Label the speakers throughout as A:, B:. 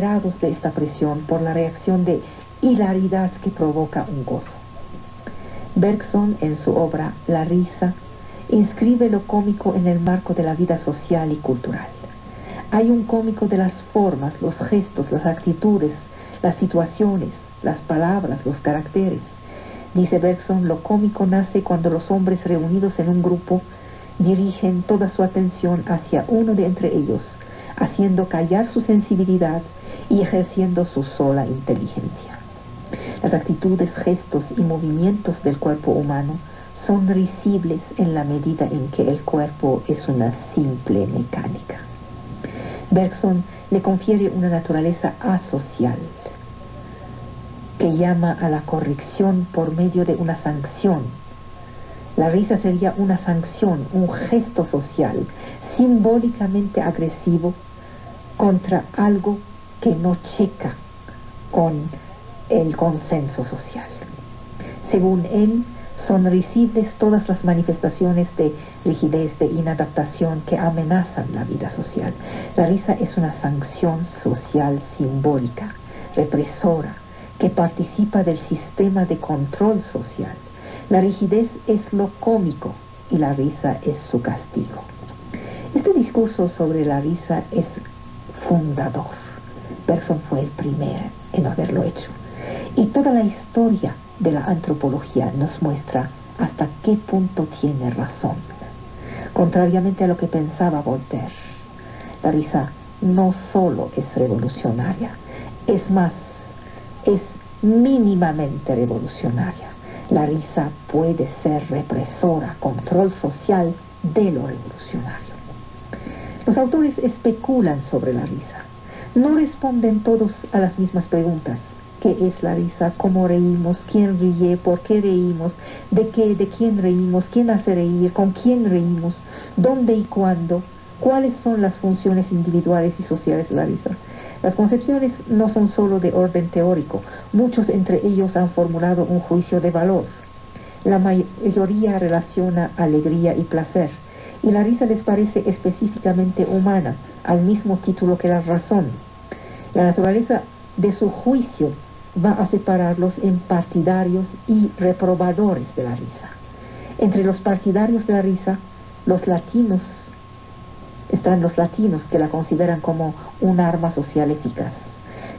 A: liberados de esta presión por la reacción de hilaridad que provoca un gozo. Bergson, en su obra La risa, inscribe lo cómico en el marco de la vida social y cultural. Hay un cómico de las formas, los gestos, las actitudes, las situaciones, las palabras, los caracteres. Dice Bergson, lo cómico nace cuando los hombres reunidos en un grupo dirigen toda su atención hacia uno de entre ellos, haciendo callar su sensibilidad y ejerciendo su sola inteligencia. Las actitudes, gestos y movimientos del cuerpo humano son risibles en la medida en que el cuerpo es una simple mecánica. Bergson le confiere una naturaleza asocial que llama a la corrección por medio de una sanción. La risa sería una sanción, un gesto social, simbólicamente agresivo contra algo que no checa con el consenso social. Según él, son risibles todas las manifestaciones de rigidez, de inadaptación que amenazan la vida social. La risa es una sanción social simbólica, represora, que participa del sistema de control social. La rigidez es lo cómico y la risa es su castigo. Este discurso sobre la risa es fundador. Bergson fue el primero en haberlo hecho. Y toda la historia de la antropología nos muestra hasta qué punto tiene razón. Contrariamente a lo que pensaba Voltaire, la risa no solo es revolucionaria, es más, es mínimamente revolucionaria. La risa puede ser represora, control social de lo revolucionario. Los autores especulan sobre la risa. No responden todos a las mismas preguntas. ¿Qué es la risa? ¿Cómo reímos? ¿Quién ríe? ¿Por qué reímos? ¿De qué? ¿De quién reímos? ¿Quién hace reír? ¿Con quién reímos? ¿Dónde y cuándo? ¿Cuáles son las funciones individuales y sociales de la risa? Las concepciones no son solo de orden teórico. Muchos entre ellos han formulado un juicio de valor. La mayoría relaciona alegría y placer, y la risa les parece específicamente humana, al mismo título que la razón. La naturaleza de su juicio va a separarlos en partidarios y reprobadores de la risa. Entre los partidarios de la risa, están los latinos que la consideran como un arma social eficaz.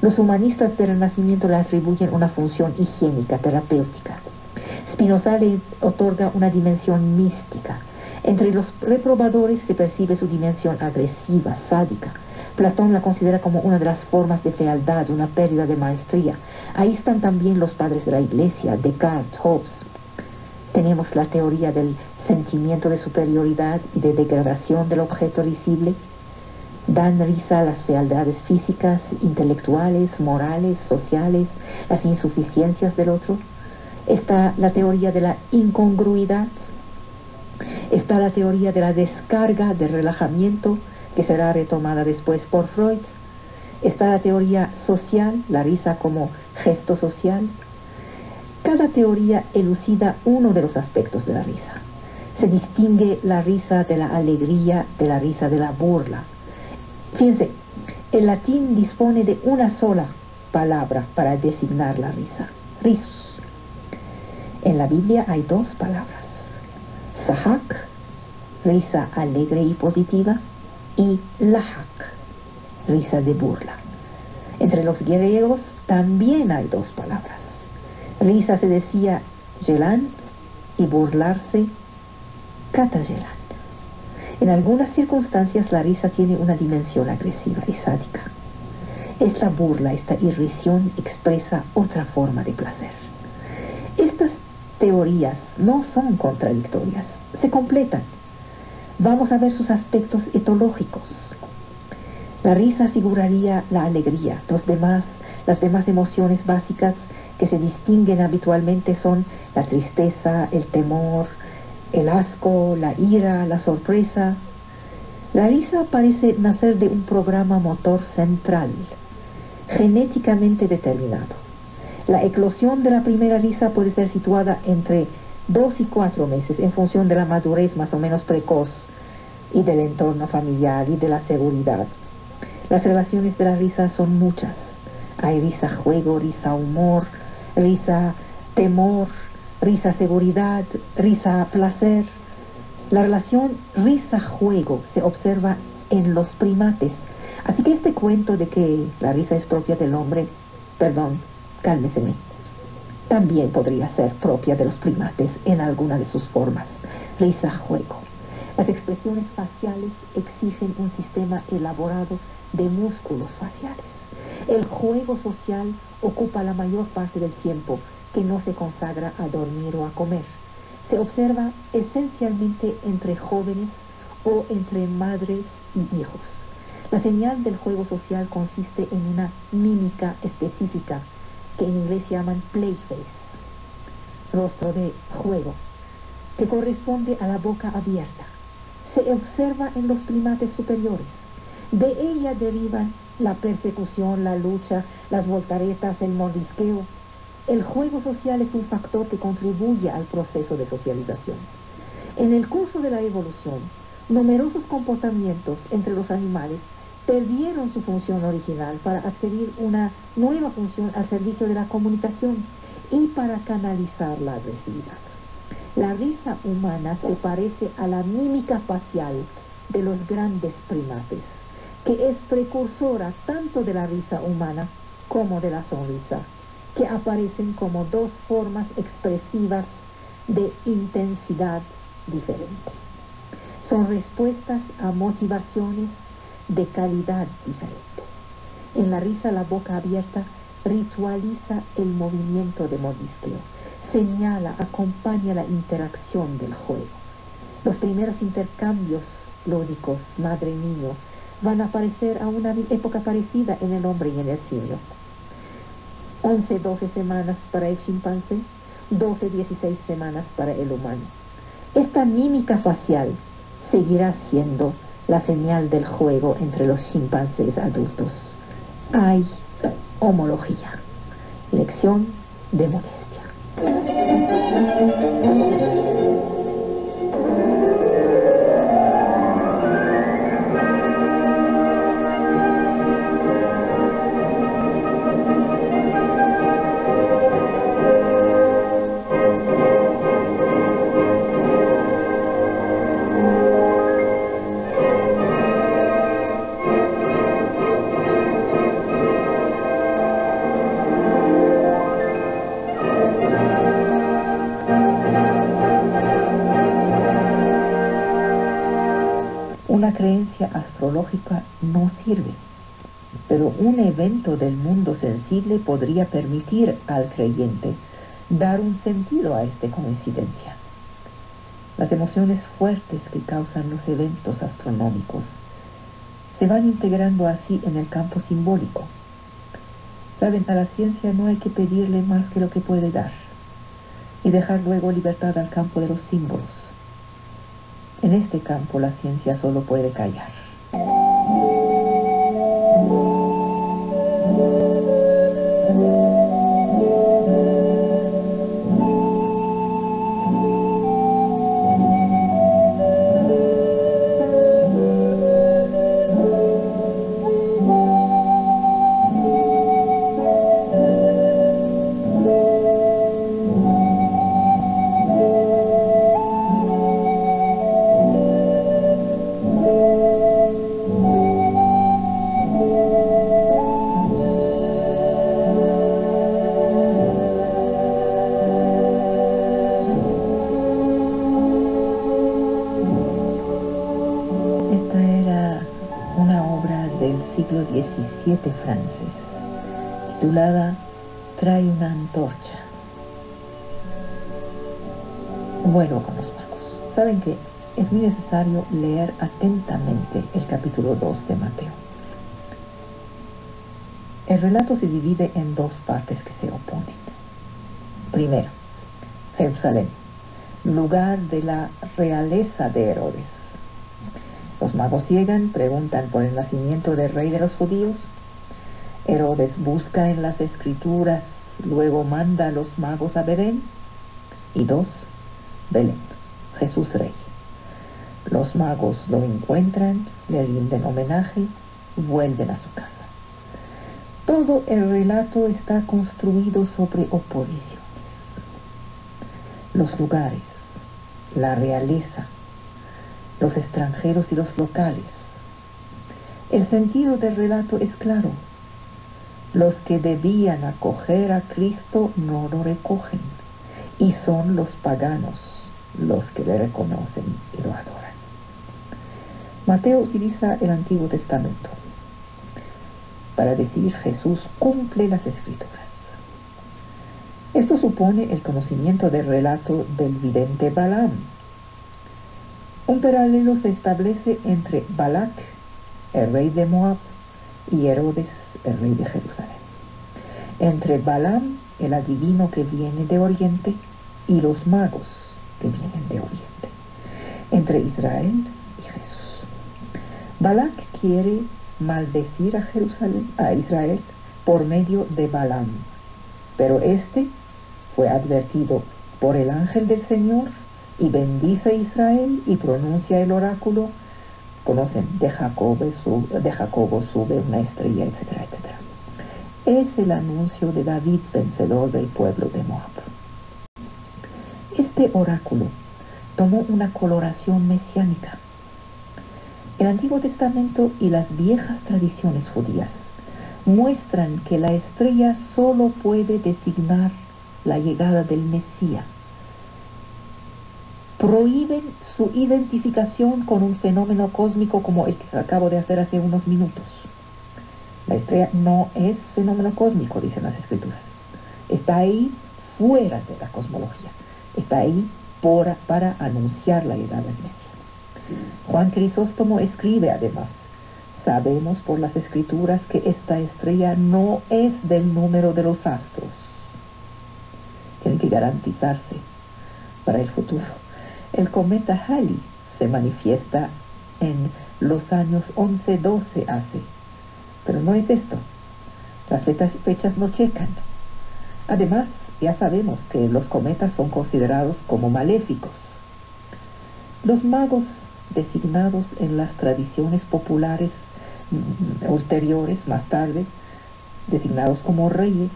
A: Los humanistas del Renacimiento le atribuyen una función higiénica, terapéutica. Spinoza le otorga una dimensión mística. Entre los reprobadores se percibe su dimensión agresiva, sádica. Platón la considera como una de las formas de fealdad, una pérdida de maestría. Ahí están también los padres de la Iglesia, Descartes, Hobbes. Tenemos la teoría del sentimiento de superioridad y de degradación del objeto risible. Dan risa a las fealdades físicas, intelectuales, morales, sociales, las insuficiencias del otro. Está la teoría de la incongruidad. Está la teoría de la descarga, de relajamiento, que será retomada después por Freud. Está la teoría social, la risa como gesto social. Cada teoría elucida uno de los aspectos de la risa. Se distingue la risa de la alegría, de la risa de la burla. Fíjense, el latín dispone de una sola palabra para designar la risa: risus. En la Biblia hay dos palabras: sahak, risa alegre y positiva, y lahak, risa de burla. Entre los griegos también hay dos palabras. Risa se decía gelán y burlarse katagelán. En algunas circunstancias la risa tiene una dimensión agresiva y sádica. Esta burla, esta irrisión expresa otra forma de placer. Estas teorías no son contradictorias, se completan. Vamos a ver sus aspectos etológicos. La risa figuraría la alegría. Las demás emociones básicas que se distinguen habitualmente son la tristeza, el temor, el asco, la ira, la sorpresa. La risa parece nacer de un programa motor central, genéticamente determinado. La eclosión de la primera risa puede ser situada entre 2 y 4 meses, en función de la madurez más o menos precoz y del entorno familiar y de la seguridad. Las relaciones de la risa son muchas. Hay risa juego, risa humor, risa temor, risa seguridad, risa placer. La relación risa-juego se observa en los primates. Así que este cuento de que la risa es propia del hombre, cálmeseme, también podría ser propia de los primates en alguna de sus formas. Risa-juego. Las expresiones faciales exigen un sistema elaborado de músculos faciales. El juego social ocupa la mayor parte del tiempo que no se consagra a dormir o a comer. Se observa esencialmente entre jóvenes o entre madres y hijos. La señal del juego social consiste en una mímica específica que en inglés llaman play face, rostro de juego, que corresponde a la boca abierta. Se observa en los primates superiores. De ella derivan la persecución, la lucha, las voltaretas, el mordisqueo. El juego social es un factor que contribuye al proceso de socialización. En el curso de la evolución, numerosos comportamientos entre los animales perdieron su función original para adquirir una nueva función al servicio de la comunicación y para canalizar la agresividad. La risa humana se parece a la mímica facial de los grandes primates, que es precursora tanto de la risa humana como de la sonrisa, que aparecen como dos formas expresivas de intensidad diferente. Son respuestas a motivaciones de calidad diferente. En la risa, la boca abierta ritualiza el movimiento de mordisqueo, señala, acompaña la interacción del juego. Los primeros intercambios lúdicos, madre-niño, van a aparecer a una época parecida en el hombre y en el simio. 11-12 semanas para el chimpancé, 12-16 semanas para el humano. Esta mímica facial seguirá siendo la señal del juego entre los chimpancés adultos. Hay homología. Lección de modestia. Una creencia astrológica no sirve, pero un evento del mundo sensible podría permitir al creyente dar un sentido a esta coincidencia. Las emociones fuertes que causan los eventos astronómicos se van integrando así en el campo simbólico. Saben, a la ciencia no hay que pedirle más que lo que puede dar y dejar luego libertad al campo de los símbolos. En este campo la ciencia solo puede callar. Siglo XVII francés, titulada Trae una antorcha. Vuelvo con los magos. Saben que es muy necesario leer atentamente el capítulo 2 de Mateo. El relato se divide en dos partes que se oponen. Primero, Jerusalén, lugar de la realeza de Herodes. Los magos llegan, preguntan por el nacimiento del rey de los judíos. Herodes busca en las escrituras, luego manda a los magos a Belén. Y dos, Belén, Jesús rey. Los magos lo encuentran, le rinden homenaje vuelven a su casa. Todo el relato está construido sobre oposiciones. Los lugares, la realeza, los extranjeros y los locales. El sentido del relato es claro. Los que debían acoger a Cristo no lo recogen, y son los paganos los que le reconocen y lo adoran. Mateo utiliza el Antiguo Testamento para decir Jesús cumple las Escrituras. Esto supone el conocimiento del relato del vidente Balaam. Un paralelo se establece entre Balac, el rey de Moab, y Herodes, el rey de Jerusalén. Entre Balaam, el adivino que viene de Oriente, y los magos que vienen de Oriente. Entre Israel y Jesús. Balac quiere maldecir a Israel por medio de Balaam, pero este fue advertido por el ángel del Señor y bendice a Israel y pronuncia el oráculo. Conocen, de Jacobo sube una estrella, etcétera, etcétera. Es el anuncio de David, vencedor del pueblo de Moab. Este oráculo tomó una coloración mesiánica. El Antiguo Testamento y las viejas tradiciones judías muestran que la estrella solo puede designar la llegada del Mesías. Prohíben su identificación con un fenómeno cósmico como el que acabo de hacer hace unos minutos. La estrella no es fenómeno cósmico, dicen las Escrituras. Está ahí fuera de la cosmología. Está ahí para anunciar la llegada del Mesías. Juan Crisóstomo escribe además: sabemos por las Escrituras que esta estrella no es del número de los astros. Tienen que garantizarse para el futuro. El cometa Halley se manifiesta en los años 11-12 hace, pero no es esto. Las fechas no checan. Además, ya sabemos que los cometas son considerados como maléficos. Los magos, designados en las tradiciones populares ulteriores, más tarde, designados como reyes,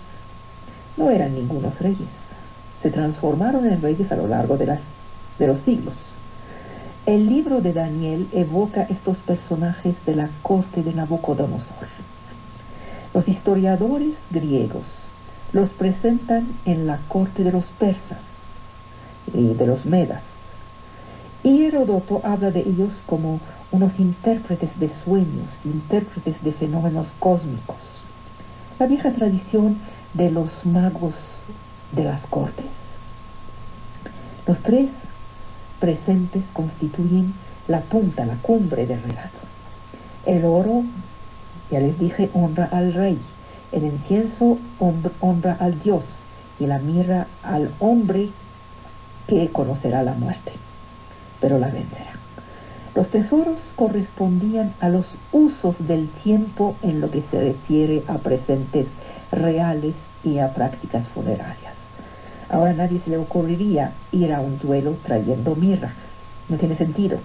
A: no eran ningunos reyes. Se transformaron en reyes a lo largo de los siglos. El libro de Daniel evoca estos personajes de la corte de Nabucodonosor. Los historiadores griegos los presentan en la corte de los persas y de los medas. Y Heródoto habla de ellos como unos intérpretes de sueños, intérpretes de fenómenos cósmicos. La vieja tradición de los magos de las cortes. Los tres presentes constituyen la punta, la cumbre del relato. El oro, ya les dije, honra al rey. El incienso honra al Dios. Y la mirra al hombre que conocerá la muerte, pero la vencerá. Los tesoros correspondían a los usos del tiempo en lo que se refiere a presentes reales y a prácticas funerarias. Ahora a nadie se le ocurriría ir a un duelo trayendo mirra. No tiene sentido.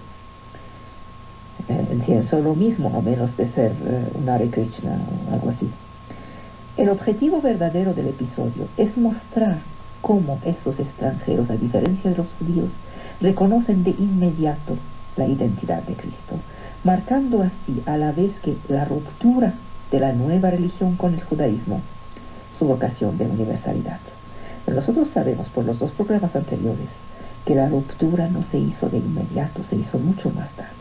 A: El incienso lo mismo, a menos de ser un Hare Krishna o algo así. El objetivo verdadero del episodio es mostrar cómo esos extranjeros, a diferencia de los judíos, reconocen de inmediato la identidad de Cristo, marcando así a la vez que la ruptura de la nueva religión con el judaísmo, su vocación de universalidad. Pero nosotros sabemos por los dos programas anteriores que la ruptura no se hizo de inmediato, se hizo mucho más tarde.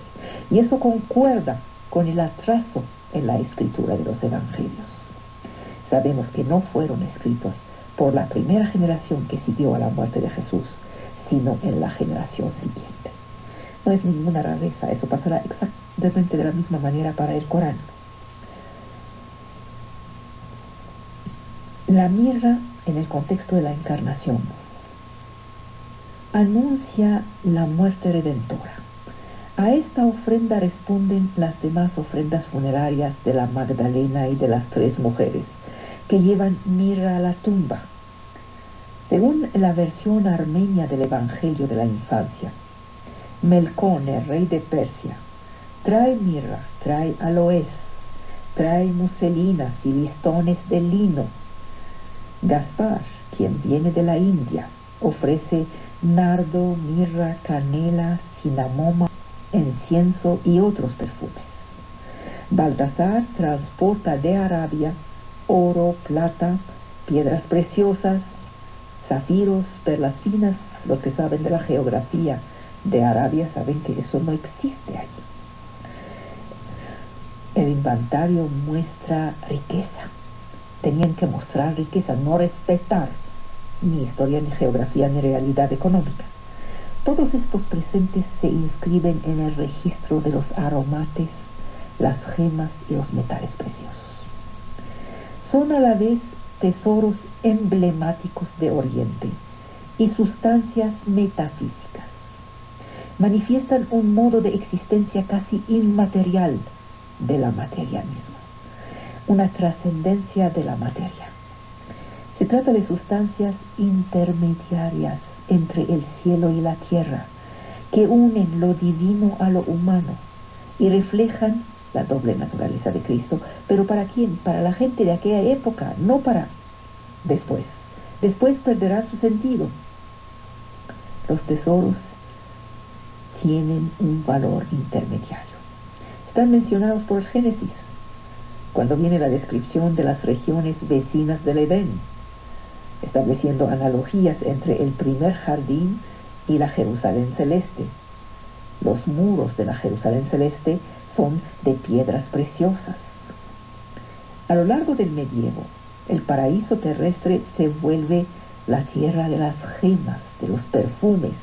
A: Y eso concuerda con el atraso en la escritura de los evangelios. Sabemos que no fueron escritos por la primera generación que siguió a la muerte de Jesús, sino en la generación siguiente. No es ninguna rareza, eso pasará exactamente de la misma manera para el Corán. La mirra, en el contexto de la encarnación, anuncia la muerte redentora. A esta ofrenda responden las demás ofrendas funerarias de la Magdalena y de las tres mujeres que llevan mirra a la tumba. Según la versión armenia del Evangelio de la Infancia, Melcón, el rey de Persia, trae mirra, trae aloes, trae muselinas y listones de lino. Gaspar, quien viene de la India, ofrece nardo, mirra, canela, cinnamoma, incienso y otros perfumes. Baltasar transporta de Arabia oro, plata, piedras preciosas, zafiros, perlas finas. Los que saben de la geografía de Arabia saben que eso no existe allí. El inventario muestra riqueza. Tenían que mostrar riqueza, no respetar ni historia, ni geografía, ni realidad económica. Todos estos presentes se inscriben en el registro de los aromates, las gemas y los metales preciosos. Son a la vez tesoros emblemáticos de Oriente y sustancias metafísicas. Manifiestan un modo de existencia casi inmaterial de la materia misma, una trascendencia de la materia. Se trata de sustancias intermediarias entre el cielo y la tierra, que unen lo divino a lo humano y reflejan la doble naturaleza de Cristo. ¿Pero para quién? Para la gente de aquella época, no para después. Después perderá su sentido. Los tesoros tienen un valor intermediario. Están mencionados por el Génesis, cuando viene la descripción de las regiones vecinas del Edén, estableciendo analogías entre el primer jardín y la Jerusalén celeste. Los muros de la Jerusalén celeste son de piedras preciosas. A lo largo del medievo, el paraíso terrestre se vuelve la tierra de las gemas, de los perfumes,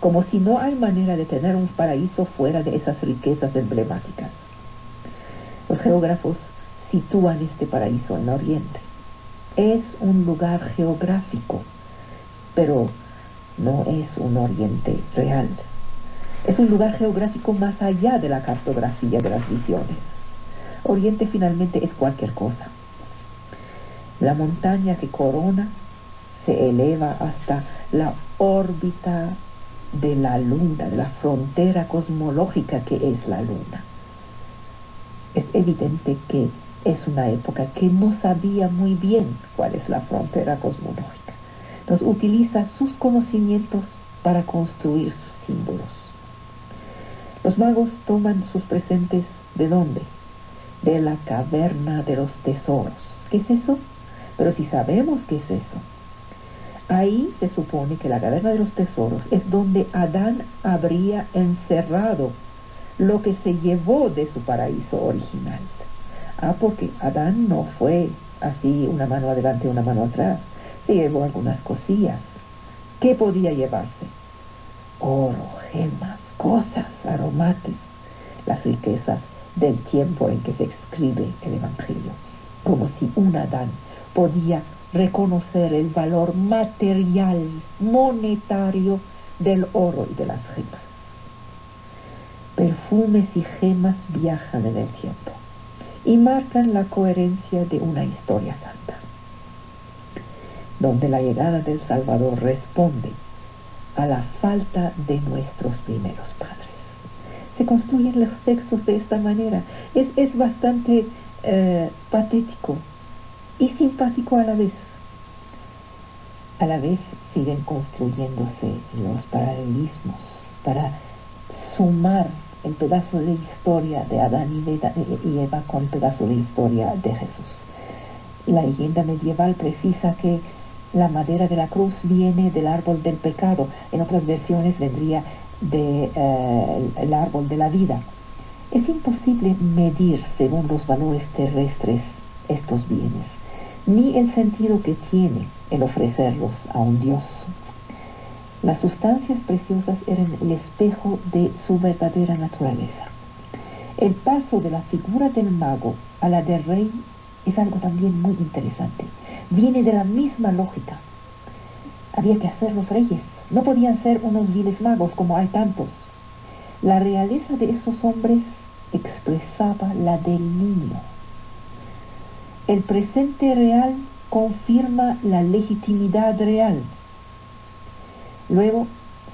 A: como si no hay manera de tener un paraíso fuera de esas riquezas emblemáticas. Los geógrafos sitúan este paraíso en Oriente. Es un lugar geográfico, pero no es un Oriente real. Es un lugar geográfico más allá de la cartografía de las visiones. Oriente finalmente es cualquier cosa. La montaña que corona se eleva hasta la órbita de la luna, de la frontera cosmológica que es la luna. Es evidente que es una época que no sabía muy bien cuál es la frontera cosmológica. Entonces utiliza sus conocimientos para construir sus símbolos. Los magos toman sus presentes ¿de dónde? De la caverna de los tesoros. ¿Qué es eso? Pero si sabemos qué es eso, ahí se supone que la caverna de los tesoros es donde Adán habría encerrado lo que se llevó de su paraíso original. Porque Adán no fue así una mano adelante y una mano atrás. Se llevó algunas cosillas. ¿Qué podía llevarse? Oro, gemas, cosas, aromates, las riquezas del tiempo en que se escribe el Evangelio. Como si un Adán podía reconocer el valor material, monetario del oro y de las gemas. Perfumes y gemas viajan en el tiempo y marcan la coherencia de una historia santa, donde la llegada del Salvador responde a la falta de nuestros primeros padres. Se construyen los textos de esta manera. Es bastante patético y simpático a la vez. A la vez siguen construyéndose los paralelismos para sumar el pedazo de historia de Adán y Eva con el pedazo de historia de Jesús. La leyenda medieval precisa que la madera de la cruz viene del árbol del pecado. En otras versiones vendría del árbol de la vida. Es imposible medir según los valores terrestres estos bienes, ni el sentido que tiene el ofrecerlos a un Dios. Las sustancias preciosas eran el espejo de su verdadera naturaleza. El paso de la figura del mago a la del rey es algo también muy interesante. Viene de la misma lógica. Había que hacer los reyes. No podían ser unos viles magos como hay tantos. La realeza de esos hombres expresaba la del niño. El presente real confirma la legitimidad real. Luego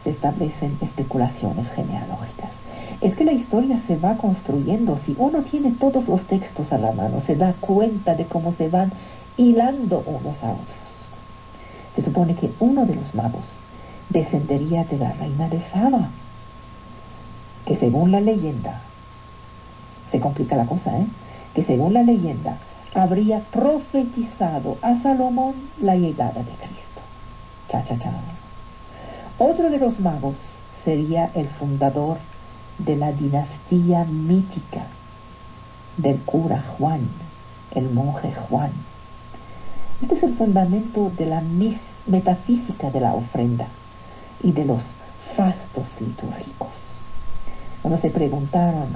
A: se establecen especulaciones genealógicas. Es que la historia se va construyendo. Si uno tiene todos los textos a la mano, se da cuenta de cómo se van hilando unos a otros. Se supone que uno de los magos descendería de la reina de Saba, que según la leyenda, se complica la cosa, que según la leyenda habría profetizado a Salomón la llegada de Cristo. Cha, cha, cha. Otro de los magos sería el fundador de la dinastía mítica del cura Juan, el monje Juan. Este es el fundamento de la metafísica de la ofrenda y de los fastos litúrgicos. Cuando se preguntaron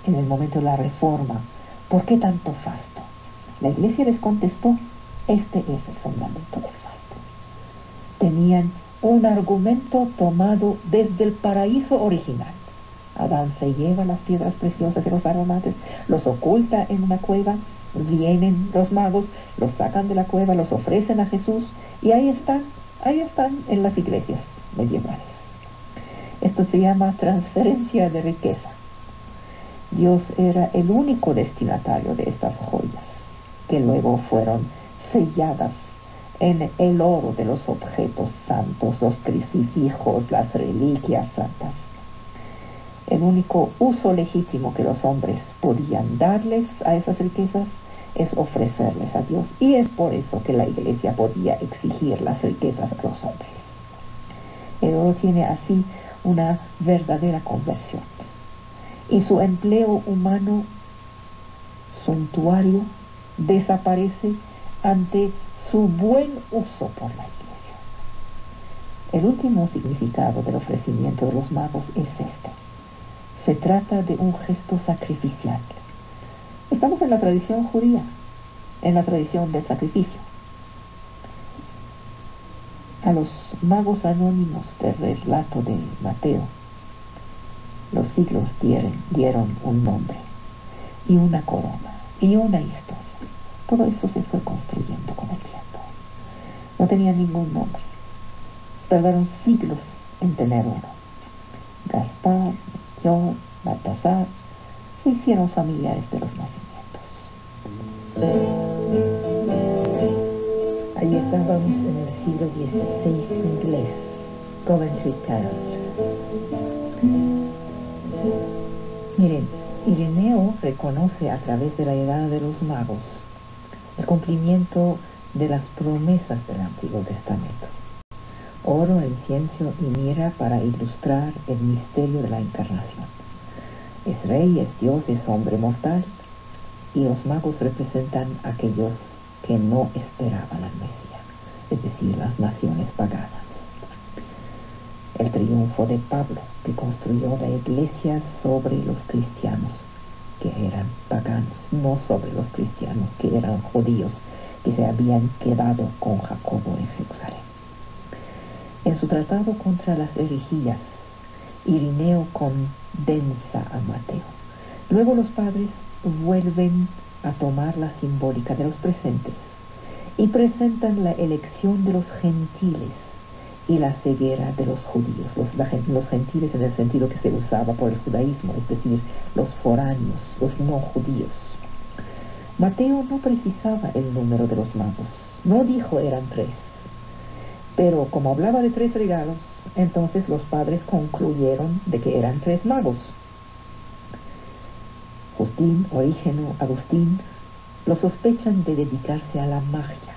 A: en el momento de la Reforma, ¿por qué tanto fasto? La Iglesia les contestó, este es el fundamento del fasto. Tenían un argumento tomado desde el paraíso original. Adán se lleva las piedras preciosas de los aromates, los oculta en una cueva, vienen los magos, los sacan de la cueva, los ofrecen a Jesús, y ahí están en las iglesias medievales. Esto se llama transferencia de riqueza. Dios era el único destinatario de estas joyas, que luego fueron selladas en el oro de los objetos santos, los crucifijos, las reliquias santas. El único uso legítimo que los hombres podían darles a esas riquezas es ofrecerles a Dios, y es por eso que la Iglesia podía exigir las riquezas a los hombres. El oro tiene así una verdadera conversión, y su empleo humano suntuario desaparece ante su buen uso por la Iglesia. El último significado del ofrecimiento de los magos es este. Se trata de un gesto sacrificial. Estamos en la tradición judía, en la tradición del sacrificio. A los magos anónimos del relato de Mateo, los siglos dieron un nombre y una corona y una historia. Todo eso se fue construyendo con el tiempo. No tenían ningún nombre. Tardaron siglos en tener uno. Gaspar, Melchor, Baltasar se hicieron familiares de los nacimientos. Allí estábamos en el siglo XVI inglés, Coventry Tales. Miren, Ireneo reconoce a través de la llegada de los magos el cumplimiento de las promesas del Antiguo Testamento. Oro, incienso y mirra para ilustrar el misterio de la encarnación. Es rey, es Dios, es hombre mortal, y los magos representan a aquellos que no esperaban al Mesías, es decir, las naciones paganas. El triunfo de Pablo, que construyó la iglesia sobre los cristianos, que eran paganos, no sobre los cristianos, que eran judíos, que se habían quedado con Jacobo en Jerusalén. En su tratado contra las herejías, Ireneo condensa a Mateo. Luego los padres vuelven a tomar la simbólica de los presentes y presentan la elección de los gentiles y la ceguera de los judíos. Los gentiles en el sentido que se usaba por el judaísmo, es decir, los foráneos, los no judíos. Mateo no precisaba el número de los magos, no dijo eran 3. Pero como hablaba de 3 regalos, entonces los padres concluyeron de que eran 3 magos. Justín, Orígeno, Agustín lo sospechan de dedicarse a la magia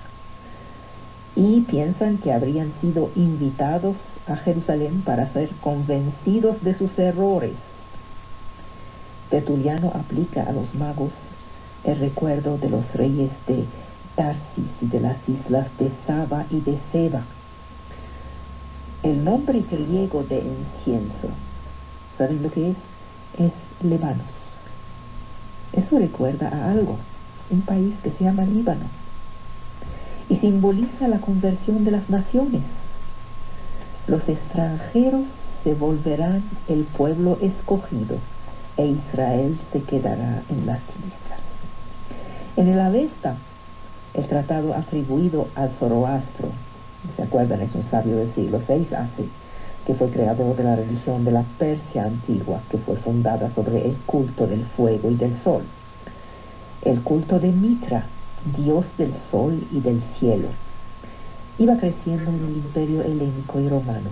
A: y piensan que habrían sido invitados a Jerusalén para ser convencidos de sus errores. Tertuliano aplica a los magos el recuerdo de los reyes de Tarsis y de las islas de Saba y de Seba. El nombre griego de incienso, ¿saben lo que es? Es Lebanos. Eso recuerda a algo, un país que se llama Líbano, y simboliza la conversión de las naciones. Los extranjeros se volverán el pueblo escogido, e Israel se quedará en las tinieblas. En el Avesta, el tratado atribuido a Zoroastro, ¿se acuerdan? Es un sabio del siglo VI, hace que fue creador de la religión de la Persia antigua, que fue fundada sobre el culto del fuego y del sol. El culto de Mitra, dios del sol y del cielo, iba creciendo en el imperio helénico y romano.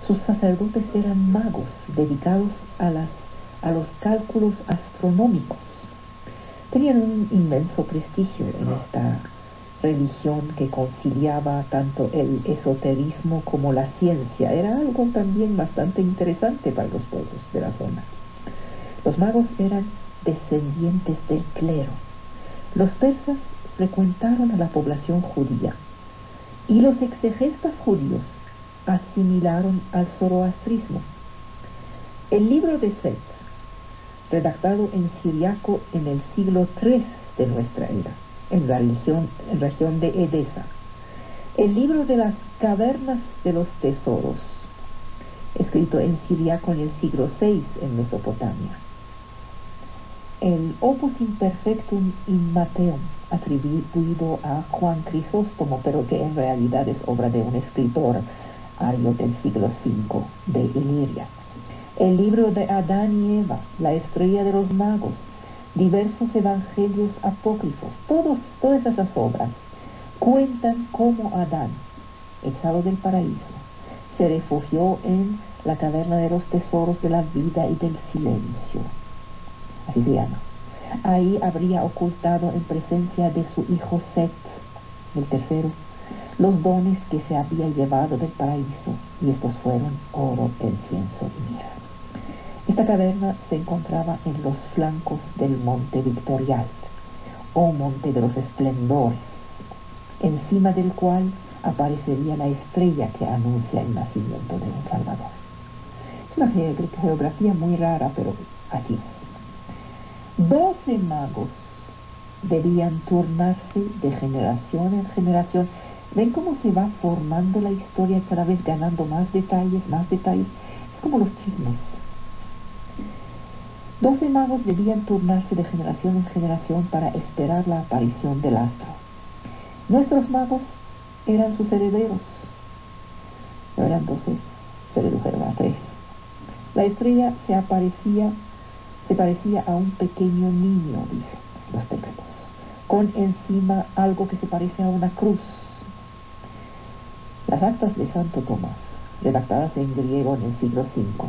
A: Sus sacerdotes eran magos dedicados a los cálculos astronómicos. Tenían un inmenso prestigio en esta religión que conciliaba tanto el esoterismo como la ciencia. Era algo también bastante interesante para los pueblos de la zona. Los magos eran descendientes del clero. Los persas frecuentaron a la población judía y los exegetas judíos asimilaron al zoroastrismo. El libro de Set, redactado en siriaco en el siglo III de nuestra era, en la región de Edesa. El libro de las cavernas de los tesoros, escrito en siriaco en el siglo VI en Mesopotamia. El Opus Imperfectum in Mateum, atribuido a Juan Crisóstomo, pero que en realidad es obra de un escritor ario del siglo V de Iliria. El libro de Adán y Eva, la estrella de los magos, diversos evangelios apócrifos, todas esas obras cuentan cómo Adán, echado del paraíso, se refugió en la caverna de los tesoros de la vida y del silencio. Así se llama. Ahí habría ocultado en presencia de su hijo Set, el tercero, los dones que se había llevado del paraíso, y estos fueron oro, incienso y mirra. Esta caverna se encontraba en los flancos del monte Victorial, o monte de los esplendores, encima del cual aparecería la estrella que anuncia el nacimiento de un Salvador. Es una geografía muy rara, pero aquí. 12 magos debían turnarse de generación en generación. ¿Ven cómo se va formando la historia, cada vez ganando más detalles, más detalles? Es como los chismes. 12 magos debían turnarse de generación en generación para esperar la aparición del astro. Nuestros magos eran sus herederos. No eran 12, se redujeron a 3. La estrella se parecía a un pequeño niño, dicen los textos, con encima algo que se parece a una cruz. Las actas de Santo Tomás, redactadas en griego en el siglo V,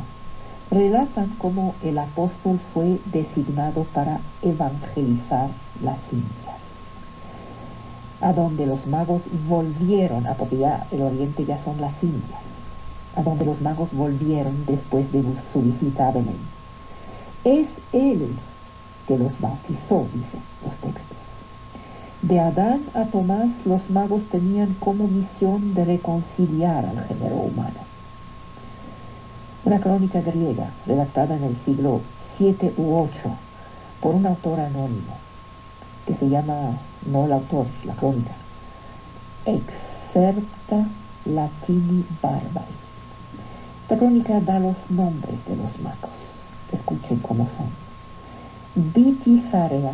A: relatan cómo el apóstol fue designado para evangelizar las Indias, a donde los magos volvieron, porque ya el oriente ya son las Indias, a donde los magos volvieron después de su visita a Belén. Es él que los bautizó, dicen los textos. De Adán a Tomás, los magos tenían como misión de reconciliar al género humano. Una crónica griega, redactada en el siglo VII u VIII, por un autor anónimo, que se llama, no el autor, la crónica, Excerpta Latini Barbari. Esta crónica da los nombres de los magos. Escuchen cómo son: Vitisarea,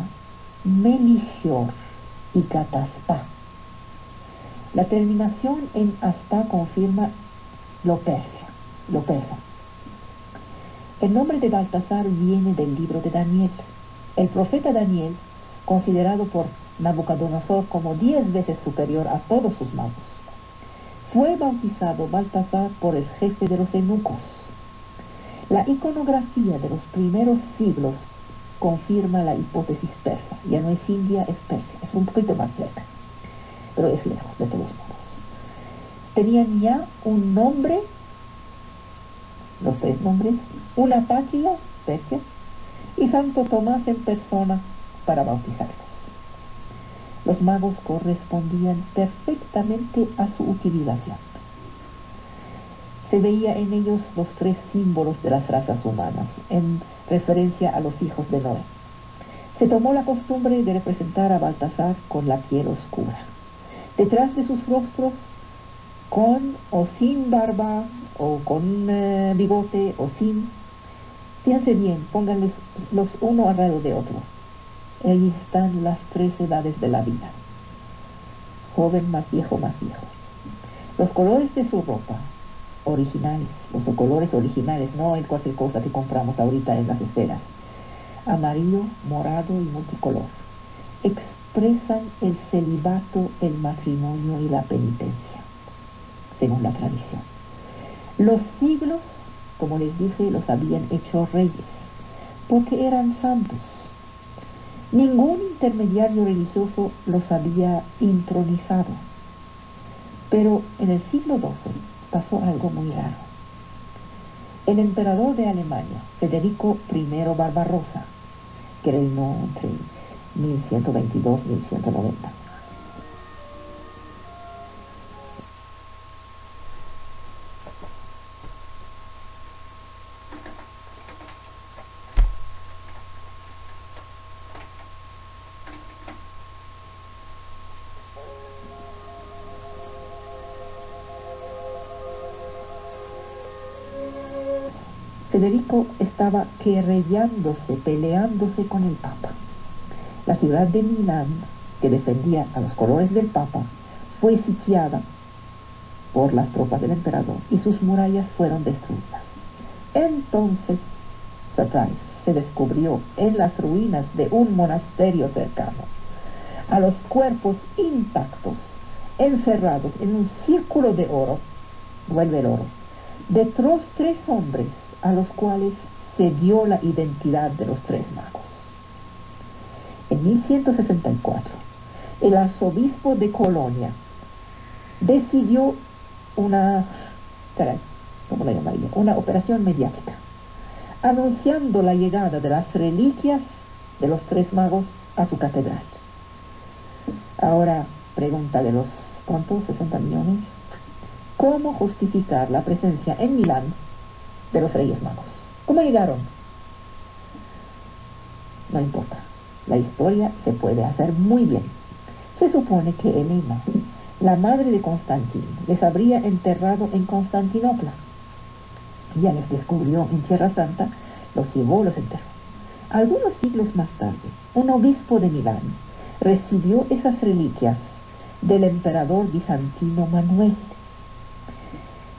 A: Meligior y Cataspa. La terminación en hasta confirma lo persa. El nombre de Baltasar viene del libro de Daniel. El profeta Daniel, considerado por Nabucodonosor como 10 veces superior a todos sus magos, fue bautizado Baltasar por el jefe de los eunucos. La iconografía de los primeros siglos confirma la hipótesis persa. Ya no es India, es Persia. Es un poquito más cerca, pero es lejos de todos modos. Tenían ya un nombre, los 3 nombres, una patria, Persia, y Santo Tomás en persona para bautizarlos. Los magos correspondían perfectamente a su utilización. Se veía en ellos los 3 símbolos de las razas humanas, en referencia a los hijos de Noé. Se tomó la costumbre de representar a Baltasar con la piel oscura. Detrás de sus rostros, con o sin barba, o con bigote, o sin. Fíjense bien, pónganles los uno al lado de otro. Ahí están las 3 edades de la vida. Joven más viejo más viejo. Los colores de su ropa, originales, los colores originales, no en cualquier cosa que compramos ahorita en las esferas, amarillo, morado y multicolor, expresan el celibato, el matrimonio y la penitencia, según la tradición. Los siglos, como les dije, los habían hecho reyes, porque eran santos. Ningún intermediario religioso los había intronizado. Pero en el siglo XII pasó algo muy raro. El emperador de Alemania, Federico I Barbarossa, que reinó entre 1122 y 1190, Federico estaba querellándose, peleándose con el Papa. La ciudad de Milán, que defendía a los colores del Papa, fue sitiada por las tropas del emperador y sus murallas fueron destruidas. Entonces, surprise, se descubrió en las ruinas de un monasterio cercano a los cuerpos intactos, encerrados en un círculo de oro, vuelve el oro, de los tres hombres a los cuales se dio la identidad de los tres magos. En 1164, el arzobispo de Colonia decidió una operación mediática, anunciando la llegada de las reliquias de los tres magos a su catedral. Ahora, pregunta de los, ¿cuántos? 60 millones. ¿Cómo justificar la presencia en Milán de los Reyes Magos? ¿Cómo llegaron? No importa. La historia se puede hacer muy bien. Se supone que Helena, la madre de Constantino, les habría enterrado en Constantinopla. Ya les descubrió en Tierra Santa, los llevó, los enterró. Algunos siglos más tarde, un obispo de Milán recibió esas reliquias del emperador bizantino Manuel.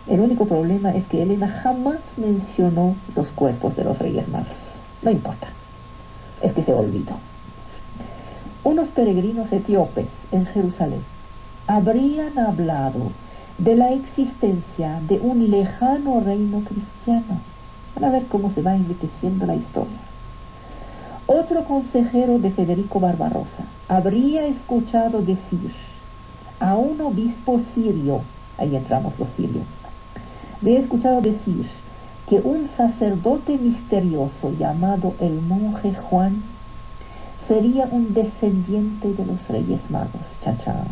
A: El único problema es que Helena jamás mencionó los cuerpos de los Reyes Magos. No importa, es que se olvidó. Unos peregrinos etíopes en Jerusalén habrían hablado de la existencia de un lejano reino cristiano. Van a ver cómo se va enriqueciendo la historia. Otro consejero de Federico Barbarossa habría escuchado decir a un obispo sirio, ahí entramos los sirios, habría escuchado decir que un sacerdote misterioso llamado el monje Juan sería un descendiente de los Reyes Magos. Chachá.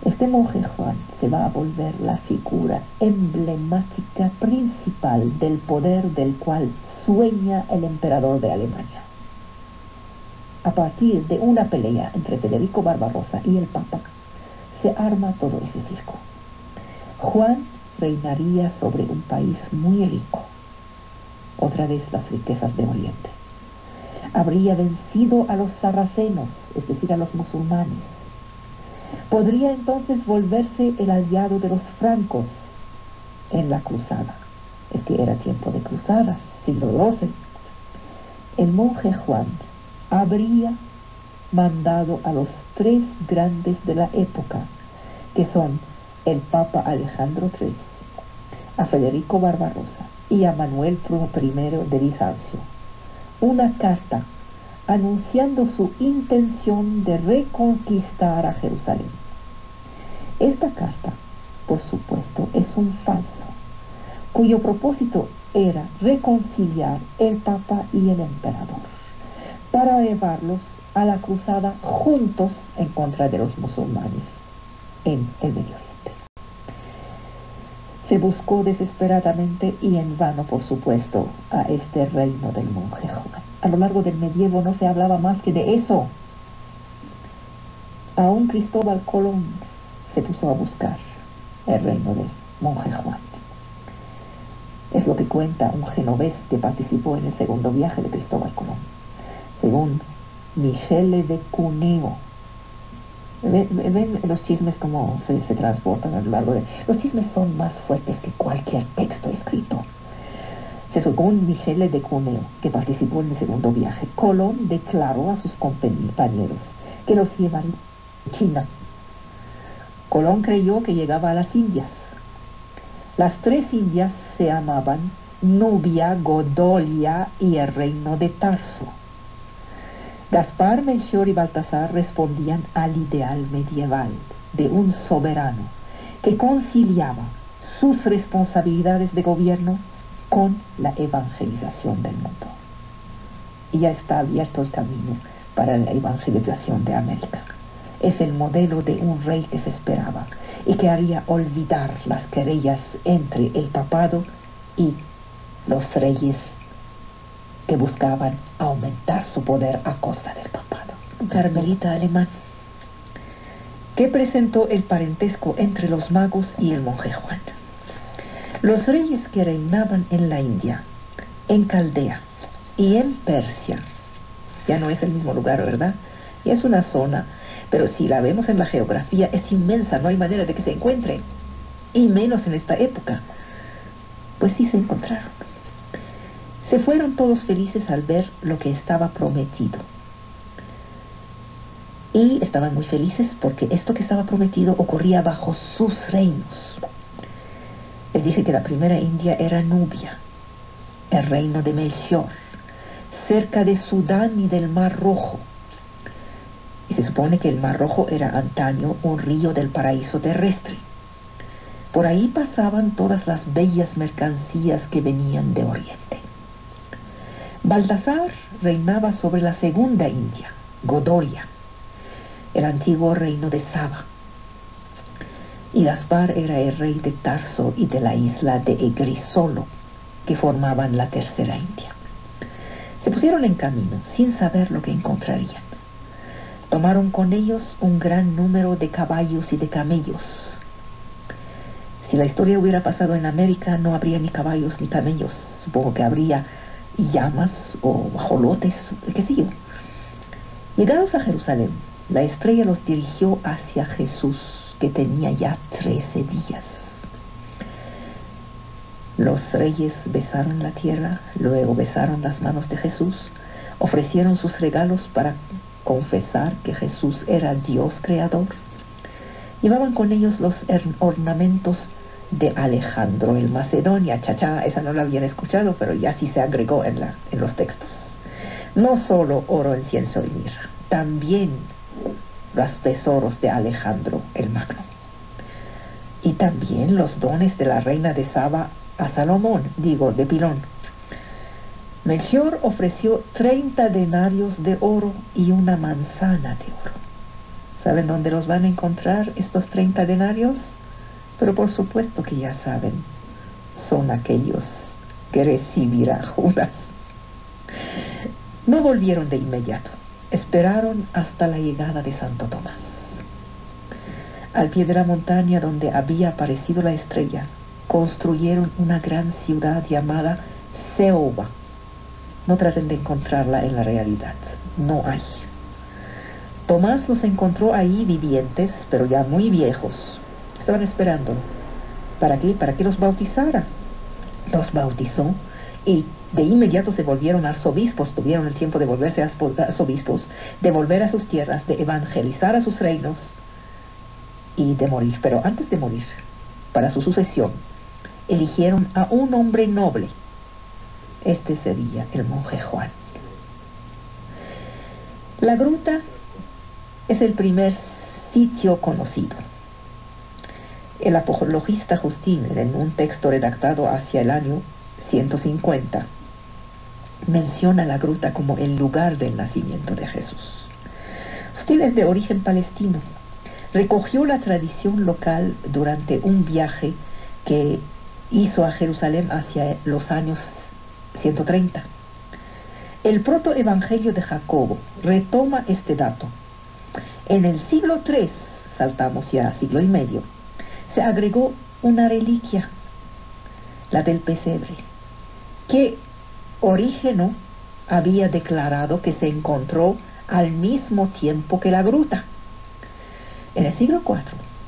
A: Este monje Juan se va a volver la figura emblemática principal del poder del cual sueña el emperador de Alemania. A partir de una pelea entre Federico Barbarossa y el Papa, se arma todo ese circo. Juan reinaría sobre un país muy rico, otra vez las riquezas de Oriente. Habría vencido a los sarracenos, es decir, a los musulmanes. Podría entonces volverse el aliado de los francos en la cruzada. Es que era tiempo de cruzadas, siglo XII. El monje Juan habría mandado a los tres grandes de la época, que son el Papa Alejandro III, a Federico Barbarossa y a Manuel I de Bizancio, una carta anunciando su intención de reconquistar a Jerusalén. Esta carta, por supuesto, es un falso, cuyo propósito era reconciliar el Papa y el emperador, para llevarlos a la cruzada juntos en contra de los musulmanes en el Medio Oriente. Se buscó desesperadamente y en vano, por supuesto, a este reino del monje Juan. A lo largo del medievo no se hablaba más que de eso. Aún Cristóbal Colón se puso a buscar el reino del monje Juan. Es lo que cuenta un genovés que participó en el segundo viaje de Cristóbal Colón. Según Michele de Cuneo, Ven los chismes como se transportan a lo largo de... Los chismes son más fuertes que cualquier texto escrito. Según Michele de Cuneo, que participó en el segundo viaje, Colón declaró a sus compañeros que los llevaría a China. Colón creyó que llegaba a las Indias. Las 3 Indias se llamaban Nubia, Godolia y el reino de Tarso. Gaspar, Melchor y Baltasar respondían al ideal medieval de un soberano que conciliaba sus responsabilidades de gobierno con la evangelización del mundo. Y ya está abierto el camino para la evangelización de América. Es el modelo de un rey que se esperaba y que haría olvidar las querellas entre el papado y los reyes que buscaban aumentar su poder a costa del papado. Un carmelita alemán que presentó el parentesco entre los magos y el monje Juan. Los reyes que reinaban en la India, en Caldea y en Persia, ya no es el mismo lugar, ¿verdad? Y es una zona, pero si la vemos en la geografía es inmensa, no hay manera de que se encuentren, y menos en esta época. Pues sí se encontraron. Se fueron todos felices al ver lo que estaba prometido. Y estaban muy felices porque esto que estaba prometido ocurría bajo sus reinos. Les dije que la primera India era Nubia, el reino de Melchor, cerca de Sudán y del Mar Rojo. Y se supone que el Mar Rojo era antaño un río del paraíso terrestre. Por ahí pasaban todas las bellas mercancías que venían de Oriente. Baltasar reinaba sobre la segunda India, Godoria, el antiguo reino de Saba. Y Gaspar era el rey de Tarso y de la isla de Egrisolo, que formaban la tercera India. Se pusieron en camino sin saber lo que encontrarían. Tomaron con ellos un gran número de caballos y de camellos. Si la historia hubiera pasado en América, no habría ni caballos ni camellos. Supongo que habría llamas o ajolotes, qué sé yo. Llegados a Jerusalén, la estrella los dirigió hacia Jesús, que tenía ya 13 días. Los reyes besaron la tierra, luego besaron las manos de Jesús, ofrecieron sus regalos para confesar que Jesús era Dios creador. Llevaban con ellos los ornamentos de Alejandro el Macedonia. Chachá, esa no la habían escuchado, pero ya sí se agregó en los textos. No solo oro, incienso y mirra, también los tesoros de Alejandro el Magno. Y también los dones de la reina de Saba a Salomón, de Pilón. Melchor ofreció 30 denarios de oro y una manzana de oro. ¿Saben dónde los van a encontrar estos 30 denarios? Pero por supuesto que ya saben, son aquellos que recibirá Judas. No volvieron de inmediato, esperaron hasta la llegada de Santo Tomás. Al pie de la montaña donde había aparecido la estrella, construyeron una gran ciudad llamada Seoba. No traten de encontrarla en la realidad, no hay. Tomás los encontró ahí vivientes, pero ya muy viejos. Estaban esperándolo. ¿Para qué? Para que los bautizara. Los bautizó y de inmediato se volvieron arzobispos. Tuvieron el tiempo de volverse arzobispos, de volver a sus tierras, de evangelizar a sus reinos y de morir. Pero antes de morir, para su sucesión, eligieron a un hombre noble. Este sería el monje Juan. La gruta es el primer sitio conocido. El apologista Justín, en un texto redactado hacia el año 150, menciona la gruta como el lugar del nacimiento de Jesús. Justín es de origen palestino. Recogió la tradición local durante un viaje que hizo a Jerusalén hacia los años 130. El protoevangelio de Jacobo retoma este dato. En el siglo III, saltamos ya siglo y medio, se agregó una reliquia, la del pesebre, que Orígeno había declarado que se encontró al mismo tiempo que la gruta. En el siglo IV,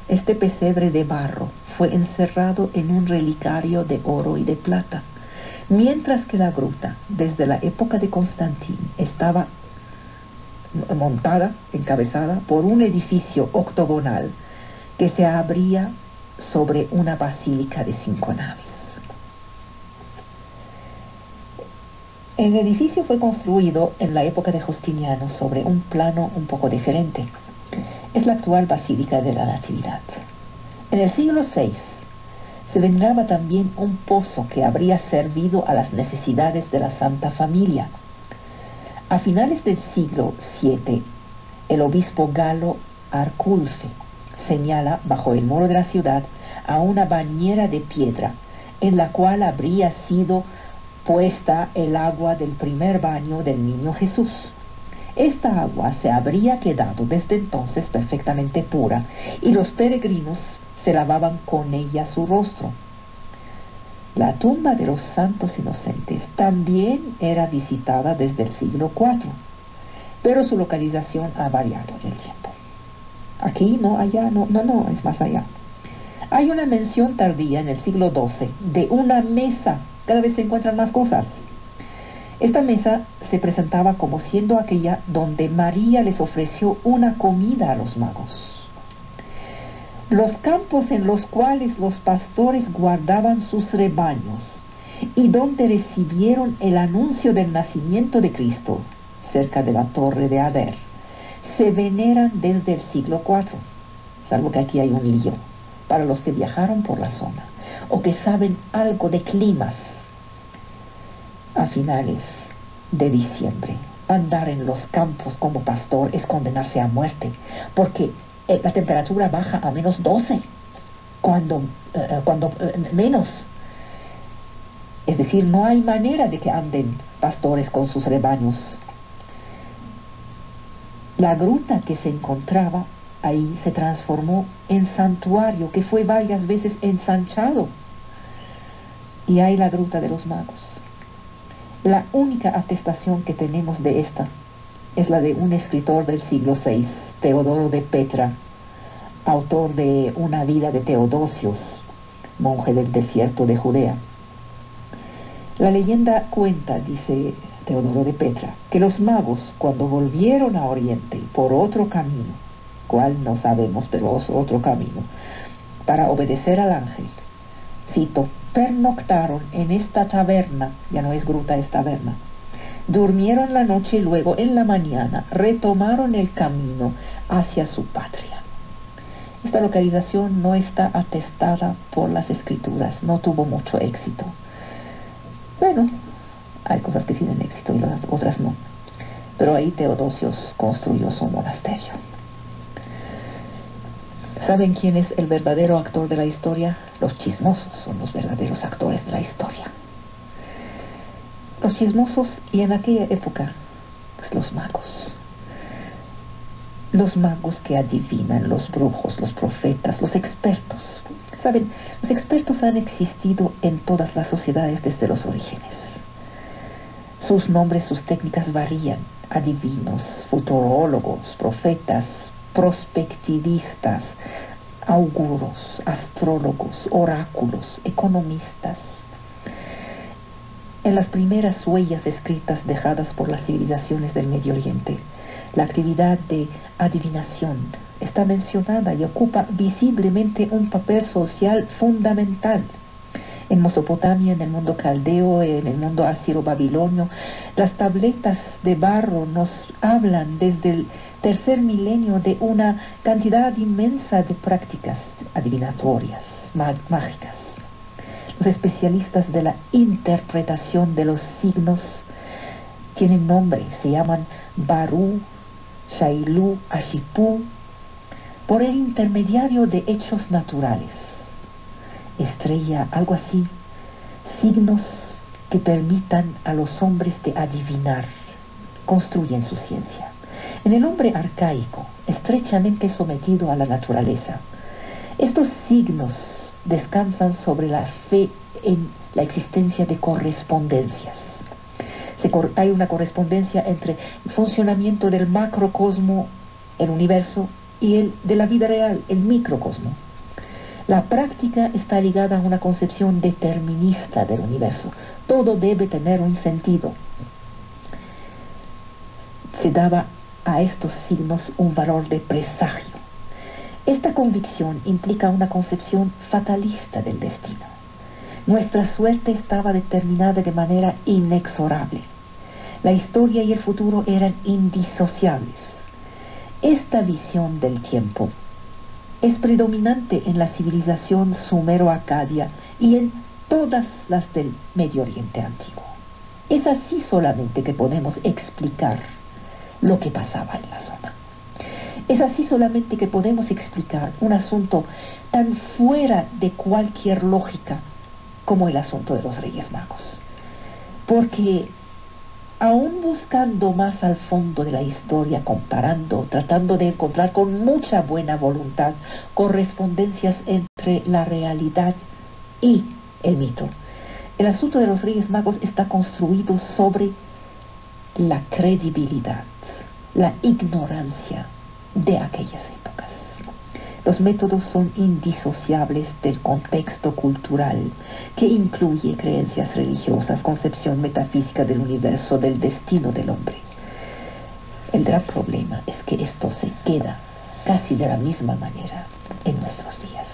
A: este pesebre de barro fue encerrado en un relicario de oro y de plata, mientras que la gruta, desde la época de Constantín, estaba montada, encabezada por un edificio octogonal que se abría sobre una basílica de 5 naves. El edificio fue construido en la época de Justiniano sobre un plano un poco diferente. Es la actual Basílica de la Natividad. En el siglo VI se veneraba también un pozo que habría servido a las necesidades de la Santa Familia. A finales del siglo VII, el obispo Galo Arculfe señala bajo el muro de la ciudad a una bañera de piedra en la cual habría sido puesta el agua del primer baño del niño Jesús. Esta agua se habría quedado desde entonces perfectamente pura y los peregrinos se lavaban con ella su rostro. La tumba de los santos inocentes también era visitada desde el siglo IV, pero su localización ha variado en el tiempo. Aquí, no, allá, no, es más allá. Hay una mención tardía en el siglo XII de una mesa. Cada vez se encuentran más cosas. Esta mesa se presentaba como siendo aquella donde María les ofreció una comida a los magos. Los campos en los cuales los pastores guardaban sus rebaños y donde recibieron el anuncio del nacimiento de Cristo, cerca de la torre de Ader, se veneran desde el siglo IV, salvo que aquí hay un lío para los que viajaron por la zona o que saben algo de climas. A finales de diciembre, andar en los campos como pastor es condenarse a muerte, porque la temperatura baja a -12, cuando menos. Es decir, no hay manera de que anden pastores con sus rebaños. La gruta que se encontraba ahí se transformó en santuario que fue varias veces ensanchado. Y hay la gruta de los magos. La única atestación que tenemos de esta es la de un escritor del siglo VI, Teodoro de Petra, autor de Una vida de Teodosios, monje del desierto de Judea. La leyenda cuenta, dice Teodoro de Petra, que los magos, cuando volvieron a Oriente por otro camino, cuál no sabemos, pero otro camino, para obedecer al ángel, cito, pernoctaron en esta taberna, ya no es gruta, es taberna, durmieron la noche y luego en la mañana retomaron el camino hacia su patria. Esta localización no está atestada por las escrituras, no tuvo mucho éxito. Bueno, hay cosas que tienen éxito y las otras no, pero ahí Teodosios construyó su monasterio. ¿Saben quién es el verdadero actor de la historia? Los chismosos son los verdaderos actores de la historia. Los chismosos, y en aquella época, pues los magos. Los magos que adivinan, los brujos, los profetas, los expertos. ¿Saben? Los expertos han existido en todas las sociedades desde los orígenes. Sus nombres, sus técnicas varían. Adivinos, futurólogos, profetas, prospectivistas, auguros, astrólogos, oráculos, economistas. En las primeras huellas escritas dejadas por las civilizaciones del Medio Oriente, la actividad de adivinación está mencionada y ocupa visiblemente un papel social fundamental. En Mesopotamia, en el mundo caldeo, en el mundo asiro-babilonio, las tabletas de barro nos hablan desde el tercer milenio de una cantidad inmensa de prácticas adivinatorias, mágicas. Los especialistas de la interpretación de los signos tienen nombre, se llaman Barú, Shailu, Ashipú, por el intermediario de hechos naturales. Estrella, algo así, signos que permitan a los hombres de adivinar, construyen su ciencia. En el hombre arcaico, estrechamente sometido a la naturaleza, estos signos descansan sobre la fe en la existencia de correspondencias. Hay una correspondencia entre el funcionamiento del macrocosmo, el universo, y el de la vida real, el microcosmo. La práctica está ligada a una concepción determinista del universo. Todo debe tener un sentido. Se daba a estos signos un valor de presagio. Esta convicción implica una concepción fatalista del destino. Nuestra suerte estaba determinada de manera inexorable. La historia y el futuro eran indisociables. Esta visión del tiempo es predominante en la civilización sumero-acadia y en todas las del Medio Oriente antiguo. Es así solamente que podemos explicar lo que pasaba en la zona. Es así solamente que podemos explicar un asunto tan fuera de cualquier lógica como el asunto de los Reyes Magos. Porque aún buscando más al fondo de la historia, comparando, tratando de encontrar con mucha buena voluntad correspondencias entre la realidad y el mito, el asunto de los Reyes Magos está construido sobre la credibilidad, la ignorancia de aquellas épocas. Los métodos son indisociables del contexto cultural, que incluye creencias religiosas, concepción metafísica del universo, del destino del hombre. El gran problema es que esto se queda casi de la misma manera en nuestros días.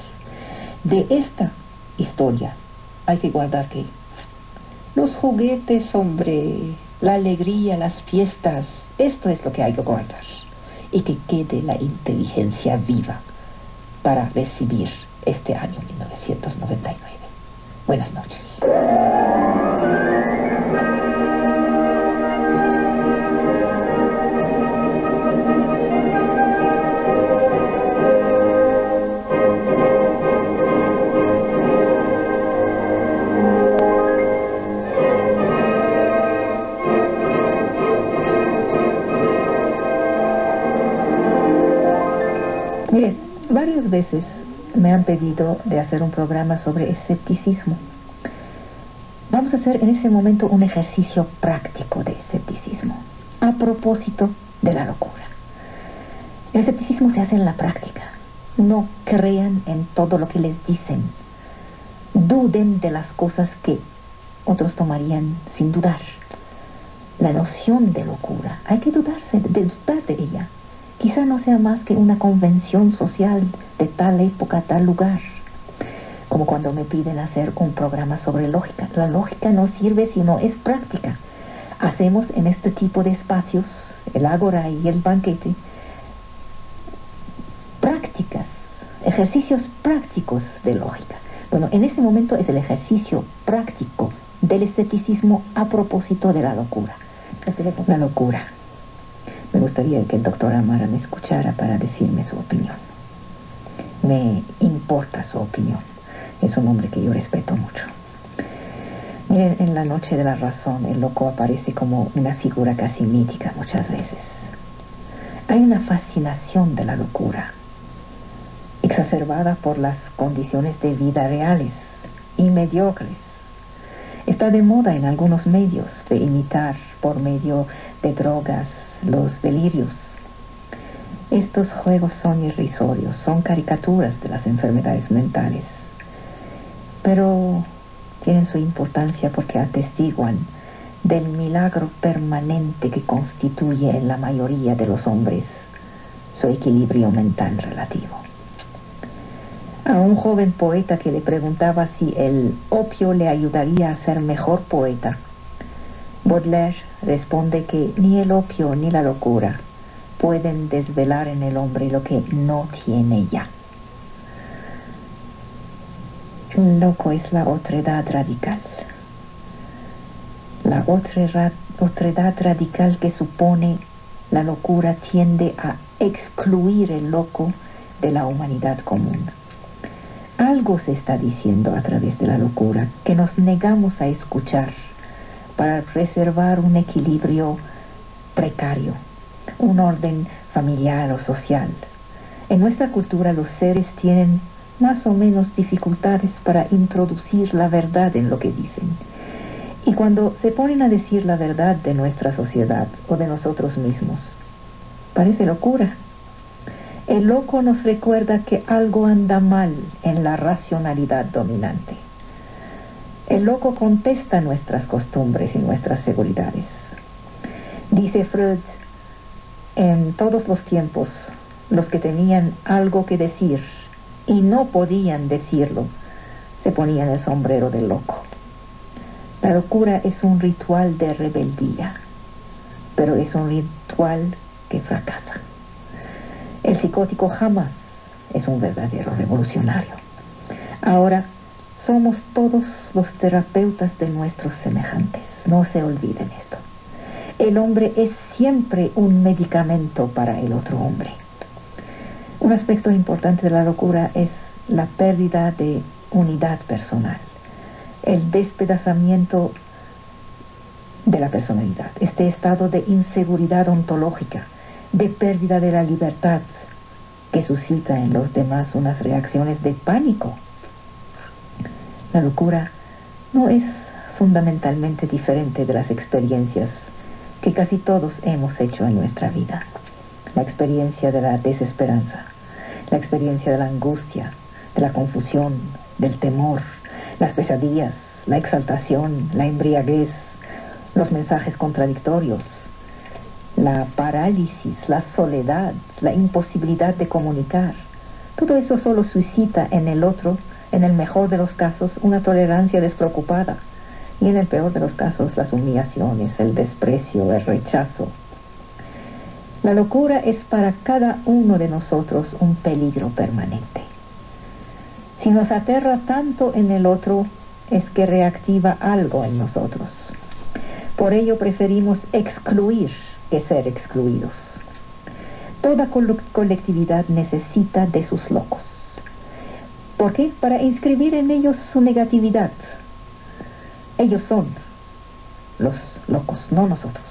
A: De esta historia hay que guardar que los juguetes, hombre, la alegría, las fiestas, esto es lo que hay que guardar. Y que quede la inteligencia viva para recibir este año 1999. Buenas noches. Miren, varias veces me han pedido de hacer un programa sobre escepticismo. Vamos a hacer en ese momento un ejercicio práctico de escepticismo, a propósito de la locura. El escepticismo se hace en la práctica. No crean en todo lo que les dicen. Duden de las cosas que otros tomarían sin dudar. La noción de locura, hay que dudar de ella. Quizá no sea más que una convención social de tal época, tal lugar. Como cuando me piden hacer un programa sobre lógica. La lógica no sirve si no es práctica. Hacemos en este tipo de espacios, el ágora y el banquete, prácticas, ejercicios prácticos de lógica. Bueno, en ese momento es el ejercicio práctico del escepticismo a propósito de la locura. La locura. Me gustaría que el doctor Amara me escuchara para decirme su opinión. Me importa su opinión. Es un hombre que yo respeto mucho. Miren, en La Noche de la Razón, el loco aparece como una figura casi mítica muchas veces. Hay una fascinación de la locura, exacerbada por las condiciones de vida reales y mediocres. Está de moda en algunos medios de imitar por medio de drogas los delirios. Estos juegos son irrisorios, son caricaturas de las enfermedades mentales, pero tienen su importancia porque atestiguan del milagro permanente que constituye en la mayoría de los hombres su equilibrio mental relativo. A un joven poeta que le preguntaba si el opio le ayudaría a ser mejor poeta, Baudelaire responde que ni el opio ni la locura pueden desvelar en el hombre lo que no tiene ya. El loco es la otredad radical. La otredad radical que supone la locura tiende a excluir el loco de la humanidad común. Algo se está diciendo a través de la locura que nos negamos a escuchar para preservar un equilibrio precario, un orden familiar o social. En nuestra cultura los seres tienen más o menos dificultades para introducir la verdad en lo que dicen. Y cuando se ponen a decir la verdad de nuestra sociedad o de nosotros mismos, parece locura. El loco nos recuerda que algo anda mal en la racionalidad dominante. El loco contesta nuestras costumbres y nuestras seguridades. Dice Freud, en todos los tiempos, los que tenían algo que decir y no podían decirlo, se ponían el sombrero del loco. La locura es un ritual de rebeldía, pero es un ritual que fracasa. El psicótico jamás es un verdadero revolucionario. Ahora, somos todos los terapeutas de nuestros semejantes. No se olviden esto. El hombre es siempre un medicamento para el otro hombre. Un aspecto importante de la locura es la pérdida de unidad personal, el despedazamiento de la personalidad, este estado de inseguridad ontológica, de pérdida de la libertad, que suscita en los demás unas reacciones de pánico. La locura no es fundamentalmente diferente de las experiencias que casi todos hemos hecho en nuestra vida. La experiencia de la desesperanza, la experiencia de la angustia, de la confusión, del temor, las pesadillas, la exaltación, la embriaguez, los mensajes contradictorios, la parálisis, la soledad, la imposibilidad de comunicar. Todo eso solo suscita en el otro, en el mejor de los casos, una tolerancia despreocupada, y en el peor de los casos, las humillaciones, el desprecio, el rechazo. La locura es para cada uno de nosotros un peligro permanente. Si nos aterra tanto en el otro, es que reactiva algo en nosotros. Por ello preferimos excluir que ser excluidos. Toda colectividad necesita de sus locos. ¿Por qué? Para inscribir en ellos su negatividad. Ellos son los locos, no nosotros.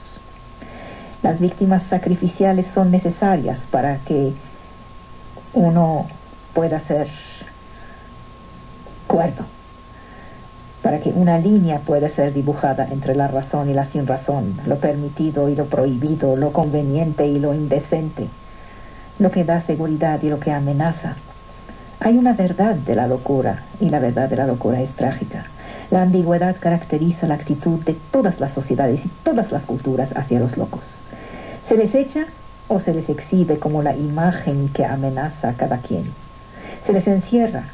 A: Las víctimas sacrificiales son necesarias para que uno pueda ser cuerdo, para que una línea pueda ser dibujada entre la razón y la sinrazón, lo permitido y lo prohibido, lo conveniente y lo indecente, lo que da seguridad y lo que amenaza. Hay una verdad de la locura, y la verdad de la locura es trágica. La ambigüedad caracteriza la actitud de todas las sociedades y todas las culturas hacia los locos. Se les echa o se les exhibe como la imagen que amenaza a cada quien. Se les encierra,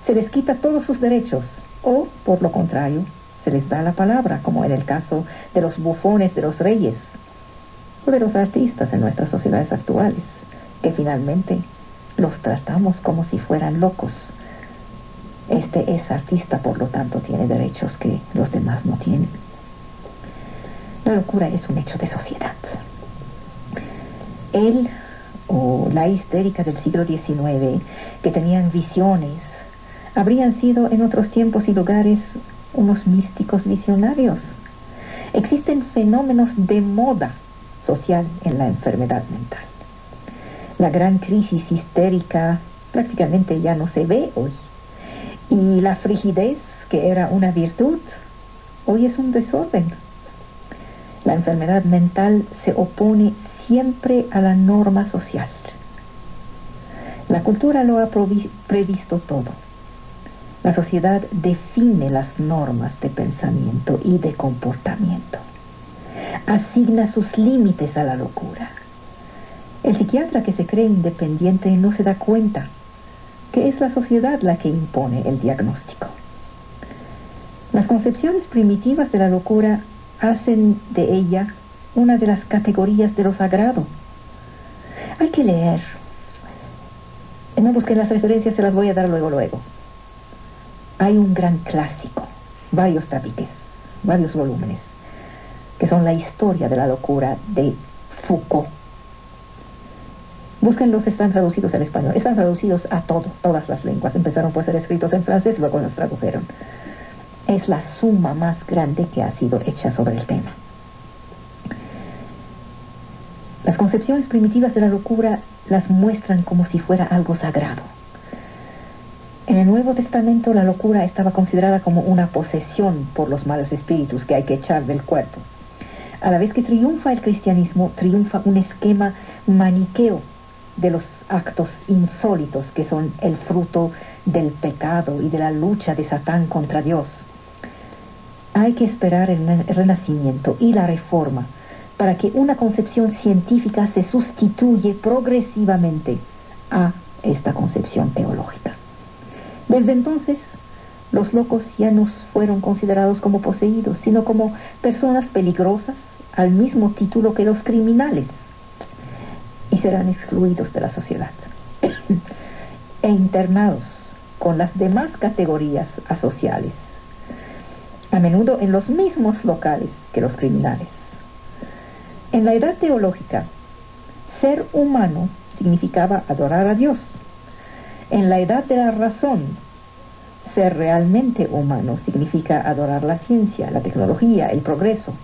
A: se les quita todos sus derechos, o, por lo contrario, se les da la palabra, como en el caso de los bufones de los reyes, o de los artistas en nuestras sociedades actuales, que finalmente los tratamos como si fueran locos. Este es artista, por lo tanto tiene derechos que los demás no tienen. La locura es un hecho de sociedad. Él o la histérica del siglo XIX, que tenían visiones, habrían sido en otros tiempos y lugares unos místicos visionarios. Existen fenómenos de moda social en la enfermedad mental. La gran crisis histérica prácticamente ya no se ve hoy. Y la frigidez, que era una virtud, hoy es un desorden. La enfermedad mental se opone siempre a la norma social. La cultura lo ha previsto todo. La sociedad define las normas de pensamiento y de comportamiento. Asigna sus límites a la locura. El psiquiatra que se cree independiente no se da cuenta que es la sociedad la que impone el diagnóstico. Las concepciones primitivas de la locura hacen de ella una de las categorías de lo sagrado. Hay que leer. No busquen las referencias, se las voy a dar luego. Hay un gran clásico, varios tabiques, varios volúmenes, que son la historia de la locura de Foucault. Búsquenlos, están traducidos al español, están traducidos a todas las lenguas. Empezaron por ser escritos en francés, luego los tradujeron. Es la suma más grande que ha sido hecha sobre el tema. Las concepciones primitivas de la locura las muestran como si fuera algo sagrado. En el Nuevo Testamento la locura estaba considerada como una posesión por los malos espíritus que hay que echar del cuerpo. A la vez que triunfa el cristianismo, triunfa un esquema maniqueo de los actos insólitos que son el fruto del pecado y de la lucha de Satán contra Dios. Hay que esperar el Renacimiento y la Reforma para que una concepción científica se sustituye progresivamente a esta concepción teológica. Desde entonces, los locos ya no fueron considerados como poseídos, sino como personas peligrosas al mismo título que los criminales, y serán excluidos de la sociedad e internados con las demás categorías asociales, a menudo en los mismos locales que los criminales. En la edad teológica, ser humano significaba adorar a Dios. En la edad de la razón, ser realmente humano significa adorar la ciencia, la tecnología, el progreso.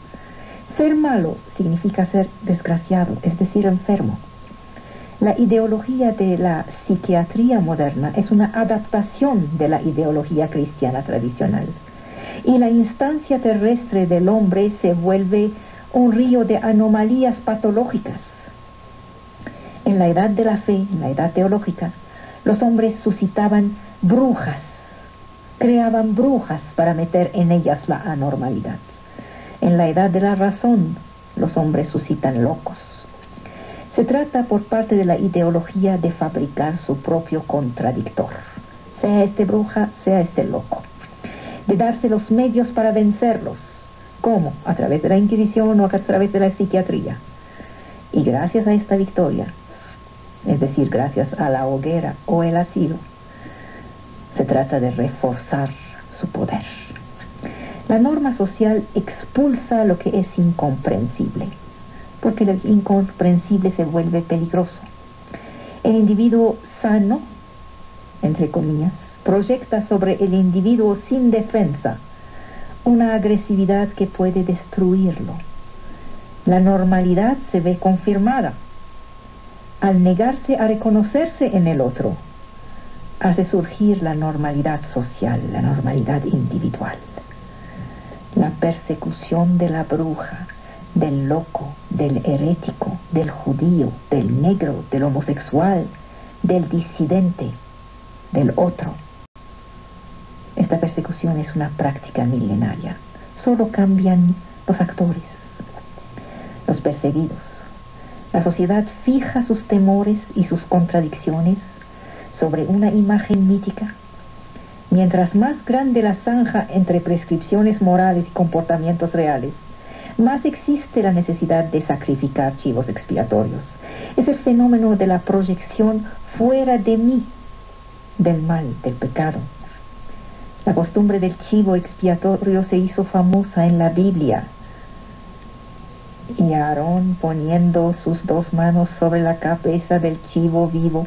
A: Ser malo significa ser desgraciado, es decir, enfermo. La ideología de la psiquiatría moderna es una adaptación de la ideología cristiana tradicional. Y la instancia terrestre del hombre se vuelve un río de anomalías patológicas. En la edad de la fe, en la edad teológica, los hombres suscitaban brujas, creaban brujas para meter en ellas la anormalidad. En la edad de la razón, los hombres suscitan locos. Se trata por parte de la ideología de fabricar su propio contradictor, sea este bruja, sea este loco, de darse los medios para vencerlos. ¿Cómo? A través de la Inquisición o a través de la psiquiatría. Y gracias a esta victoria, es decir, gracias a la hoguera o el asilo, se trata de reforzar su poder. La norma social expulsa lo que es incomprensible, porque lo incomprensible se vuelve peligroso. El individuo sano, entre comillas, proyecta sobre el individuo sin defensa una agresividad que puede destruirlo. La normalidad se ve confirmada al negarse a reconocerse en el otro. Hace surgir la normalidad social, la normalidad individual. La persecución de la bruja, del loco, del herético, del judío, del negro, del homosexual, del disidente, del otro. Esta persecución es una práctica milenaria. Solo cambian los actores, los perseguidos. La sociedad fija sus temores y sus contradicciones sobre una imagen mítica. Mientras más grande la zanja entre prescripciones morales y comportamientos reales, más existe la necesidad de sacrificar chivos expiatorios. Es el fenómeno de la proyección fuera de mí, del mal, del pecado. La costumbre del chivo expiatorio se hizo famosa en la Biblia. Y Aarón, poniendo sus 2 manos sobre la cabeza del chivo vivo,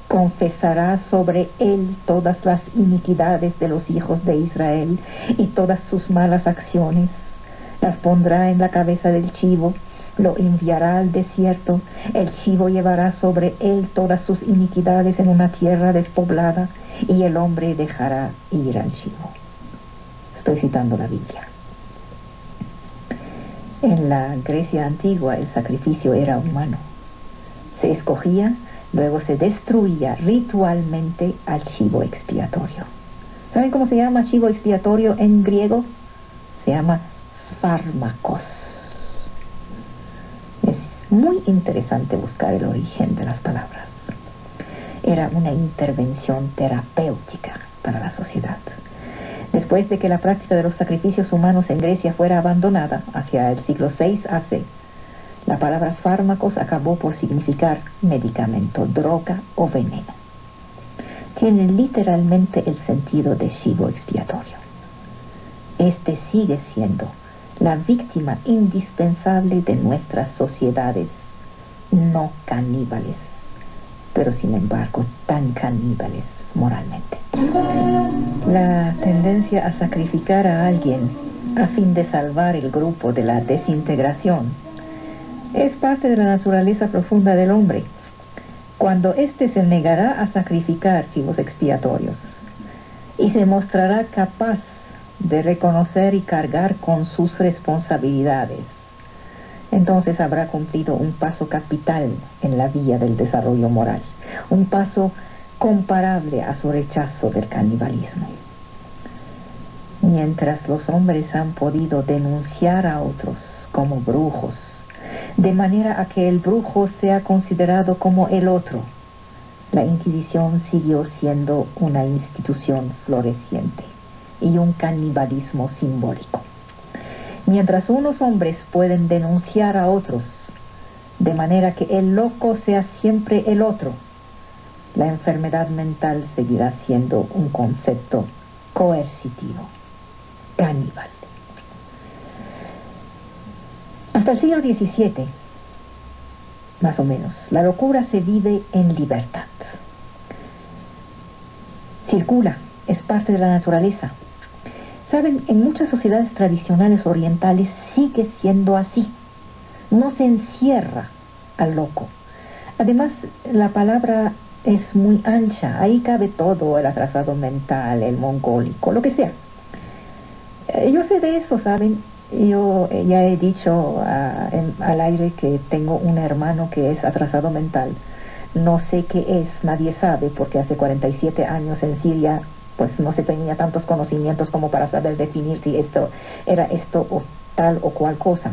A: confesará sobre él todas las iniquidades de los hijos de Israel y todas sus malas acciones. Las pondrá en la cabeza del chivo, lo enviará al desierto. El chivo llevará sobre él todas sus iniquidades en una tierra despoblada, y el hombre dejará ir al chivo. Estoy citando la Biblia. En la Grecia antigua el sacrificio era humano. Se escogía, luego se destruía ritualmente al chivo expiatorio. ¿Saben cómo se llama chivo expiatorio en griego? Se llama fármacos. Es muy interesante buscar el origen de las palabras. Era una intervención terapéutica para la sociedad. Después de que la práctica de los sacrificios humanos en Grecia fuera abandonada hacia el siglo VI AC, la palabra fármacos acabó por significar medicamento, droga o veneno. Tiene literalmente el sentido de chivo expiatorio. Este sigue siendo la víctima indispensable de nuestras sociedades no caníbales, pero sin embargo tan caníbales moralmente. La tendencia a sacrificar a alguien a fin de salvar el grupo de la desintegración es parte de la naturaleza profunda del hombre. Cuando éste se negará a sacrificar chivos expiatorios y se mostrará capaz de reconocer y cargar con sus responsabilidades, entonces habrá cumplido un paso capital en la vía del desarrollo moral, un paso comparable a su rechazo del canibalismo. Mientras los hombres han podido denunciar a otros como brujos, de manera a que el brujo sea considerado como el otro, la Inquisición siguió siendo una institución floreciente y un canibalismo simbólico. Mientras unos hombres pueden denunciar a otros, de manera que el loco sea siempre el otro, la enfermedad mental seguirá siendo un concepto coercitivo, caníbal. Hasta el siglo XVII, más o menos, la locura se vive en libertad. Circula, es parte de la naturaleza. Saben, en muchas sociedades tradicionales orientales sigue siendo así. No se encierra al loco. Además, la palabra es muy ancha. Ahí cabe todo, el atrasado mental, el mongólico, lo que sea. Yo sé de eso, ¿saben? Yo ya he dicho al aire que tengo un hermano que es atrasado mental. No sé qué es, nadie sabe, porque hace 47 años en Siria pues no se tenía tantos conocimientos como para saber definir si esto era esto o tal o cual cosa.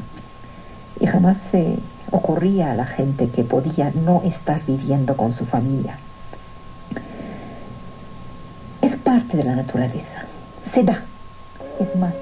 A: Y jamás se ocurría a la gente que podía no estar viviendo con su familia. Es parte de la naturaleza, se da. Es más,